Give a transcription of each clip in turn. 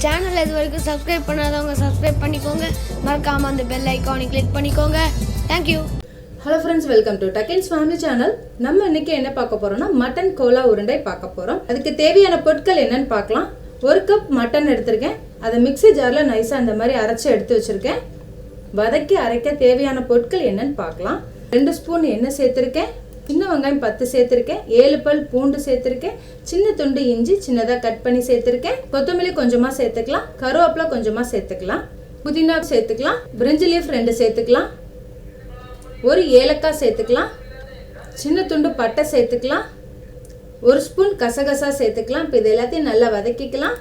சேனலை இது வரைக்கும் சப்ஸ்கிரைப் பண்ணாதவங்க சப்ஸ்கிரைப் பண்ணிக்கோங்க. மறக்காமல் அந்த பெல் ஐக்கானை கிளிக் பண்ணிக்கோங்க. Thank you. Hello friends, welcome to Duckins family channel. நம்ம இன்னைக்கு என்ன பார்க்க போறோம்னா மட்டன் கோலா உருண்டை பார்க்க போறோம். அதுக்கு தேவையான பொருட்கள் என்னன்னு பார்க்கலாம். 1 கப் மட்டன் எடுத்திருக்கேன். அதை மிக்ஸி ஜார்ல நைஸா இந்த மாதிரி அரைச்சு எடுத்து வச்சிருக்கேன். வதக்கி அரைக்க தேவையான பொருட்கள் என்னன்னு பார்க்கலாம். 2 ஸ்பூன் எண்ணெய் சேர்த்திருக்கேன். சின்ன வெங்காயம் 10 சேர்த்திருக்கேன். 7 பல் பூண்டு சேர்த்திருக்கேன். சின்ன துண்டு இஞ்சி சின்னதா கட் பண்ணி சேர்த்திருக்கேன். கொத்தமல்லி கொஞ்சமா சேர்த்துக்கலாம். கருவேப்பிலை கொஞ்சமா சேர்த்துக்கலாம். புதினா சேர்த்துக்கலாம். பிரிஞ்சி லீஃப் 2 சேர்த்துக்கலாம். 1 ஏலக்காய் சேர்த்துக்கலாம். சின்ன துண்டு பட்டை சேர்த்துக்கலாம். 1 ஸ்பூன் கசகசா சேர்த்துக்கலாம். இப்போ இது எல்லாத்தையும் நல்லா வதக்கிக்கலாம்.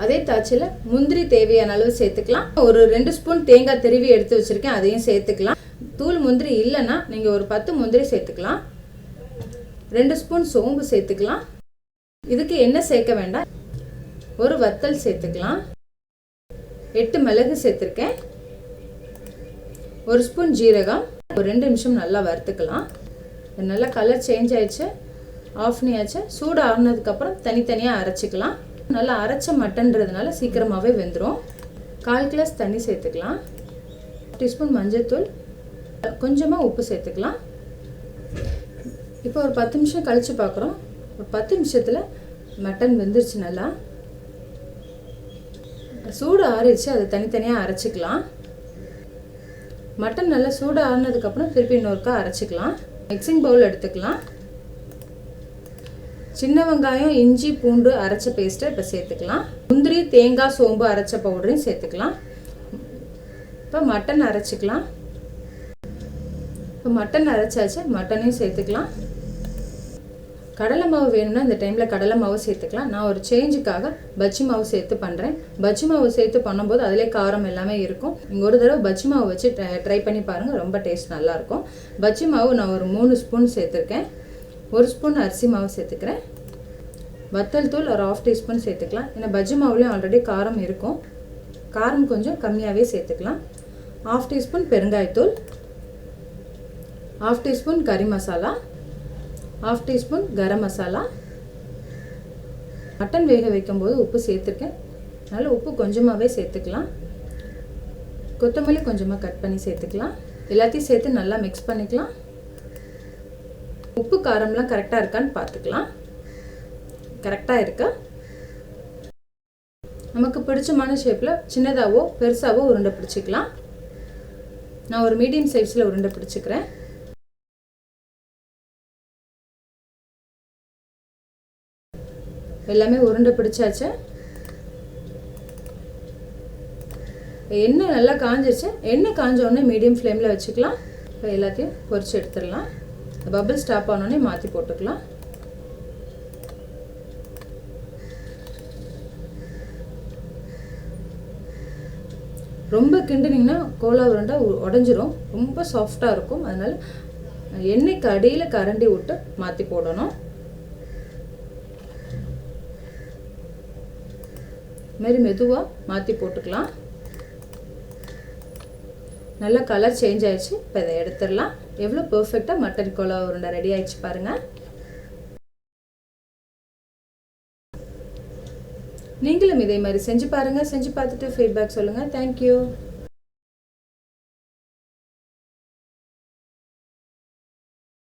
அதே தாச்சில் முந்திரி தேவையான அளவு சேர்த்துக்கலாம். ஒரு 2 ஸ்பூன் தேங்காய் திருவி எடுத்து வச்சிருக்கேன், அதையும் சேர்த்துக்கலாம். தூள் முந்திரி இல்லைன்னா நீங்கள் ஒரு 10 முந்திரி சேர்த்துக்கலாம். 2 ஸ்பூன் சோம்பு சேர்த்துக்கலாம். இதுக்கு எண்ணெய் சேர்க்க வேண்டாம். ஒரு வத்தல் சேர்த்துக்கலாம். 8 மிளகு சேர்த்துருக்கேன். 1 ஸ்பூன் ஜீரகம். ஒரு 2 நிமிஷம் நல்லா வறுத்துக்கலாம். நல்லா கலர் சேஞ்ச் ஆயிடுச்சு, ஆஃப் பண்ணியாச்சு. சூடு ஆறுனதுக்கப்புறம் தனித்தனியாக அரைச்சிக்கலாம். நல்லா அரைச்ச மட்டன்றதுனால சீக்கிரமாகவே வெந்துடும். 1/4 கிளாஸ் தண்ணி சேர்த்துக்கலாம். 1 டீஸ்பூன் மஞ்சள்தூள், கொஞ்சமாக உப்பு சேர்த்துக்கலாம். இப்போ ஒரு 10 நிமிஷம் கழித்து பார்க்குறோம். ஒரு 10 நிமிஷத்தில் மட்டன் வெந்துருச்சு. நல்லா சூடு ஆறிடுச்சு, அதை தனித்தனியாக அரைச்சிக்கலாம். மட்டன் நல்லா சூடு ஆறினதுக்கப்புறம் திருப்பி இன்னொருக்கா அரைச்சிக்கலாம். மிக்சிங் பவுல் எடுத்துக்கலாம். சின்ன வெங்காயம் இஞ்சி பூண்டு அரைச்ச பேஸ்ட்டை இப்போ சேர்த்துக்கலாம். முந்திரி தேங்காய் சோம்பு அரைச்ச பவுடரையும் சேர்த்துக்கலாம். இப்போ மட்டன் அரைச்சிக்கலாம். இப்போ மட்டன் அரைச்சாச்சு, மட்டனையும் சேர்த்துக்கலாம். கடலை மாவு வேணும்னா இந்த டைமில் கடலை மாவு சேர்த்துக்கலாம். நான் ஒரு சேஞ்சுக்காக பஜ்ஜி மாவு சேர்த்து பண்ணுறேன். பஜ்ஜி மாவு சேர்த்து பண்ணும்போது அதிலே காரம் எல்லாமே இருக்கும். நீங்கள் ஒரு தடவை பஜ்ஜி மாவு வச்சு ட்ரை பண்ணி பாருங்கள், ரொம்ப டேஸ்ட் நல்லாயிருக்கும். பஜ்ஜி மாவு நான் ஒரு 3 ஸ்பூன் சேர்த்துருக்கேன். 1 ஸ்பூன் அரிசி மாவு சேர்த்துக்கிறேன். வத்தல் தூள் ஒரு 1/2 டீஸ்பூன் சேர்த்துக்கலாம். ஏன்னா பஜ்ஜி மாவுலேயும் ஆல்ரெடி காரம் இருக்கும், காரம் கொஞ்சம் கம்மியாகவே சேர்த்துக்கலாம். 1/2 டீஸ்பூன் பெருங்காயத்தூள், 1/2 டீஸ்பூன் கறி மசாலா, 1/2 டீஸ்பூன் கரம் மசாலா. மட்டன் வேக வைக்கும்போது உப்பு சேர்த்துருக்கேன், அதனால் உப்பு கொஞ்சமாகவே சேர்த்துக்கலாம். கொத்தமல்லி கொஞ்சமாக கட் பண்ணி சேர்த்துக்கலாம். எல்லாத்தையும் சேர்த்து நல்லா மிக்ஸ் பண்ணிக்கலாம். உப்பு காரம்லாம் கரெக்டாக இருக்கான்னு பார்த்துக்கலாம். கரெக்டாக இருக்கா? நமக்கு பிடிச்சமான ஷேப்பில் சின்னதாகவோ பெருசாகவோ உருண்டை பிடிச்சிக்கலாம். நான் ஒரு மீடியம் சைஸில் உருண்டை பிடிச்சிக்கிறேன். எல்லாமே உருண்டை பிடிச்சாச்சு. எண்ணெய் நல்லா காஞ்சிச்சு. எண்ணெய் காஞ்சோடனே மீடியம் ஃப்ளேமில் வச்சுக்கலாம். இப்போ எல்லாத்தையும் பொரிச்சு எடுத்துடலாம். பபிள் ஸ்டாப் ஆனோடனே மாற்றி போட்டுக்கலாம். ரொம்ப கிண்டுனீங்கன்னா கோலா உருண்டை உடஞ்சிரும், ரொம்ப சாஃப்டாக இருக்கும். அதனால் எண்ணெய்க்கு அடியில் கரண்டி விட்டு மாற்றி போடணும். மாரி மெதுவாக மாற்றி போட்டுக்கலாம். நல்லா கலர் சேஞ்ச் ஆயிடுச்சு. இப்போ இதை எடுத்துடலாம். எவ்வளோ பர்ஃபெக்டாக மட்டன் கோலா உருண்டை ரெடி ஆயிடுச்சு பாருங்கள். நீங்களும் இதே மாதிரி செஞ்சு பாருங்கள். செஞ்சு பார்த்துட்டு ஃபீட்பேக் சொல்லுங்கள். தேங்க்யூ.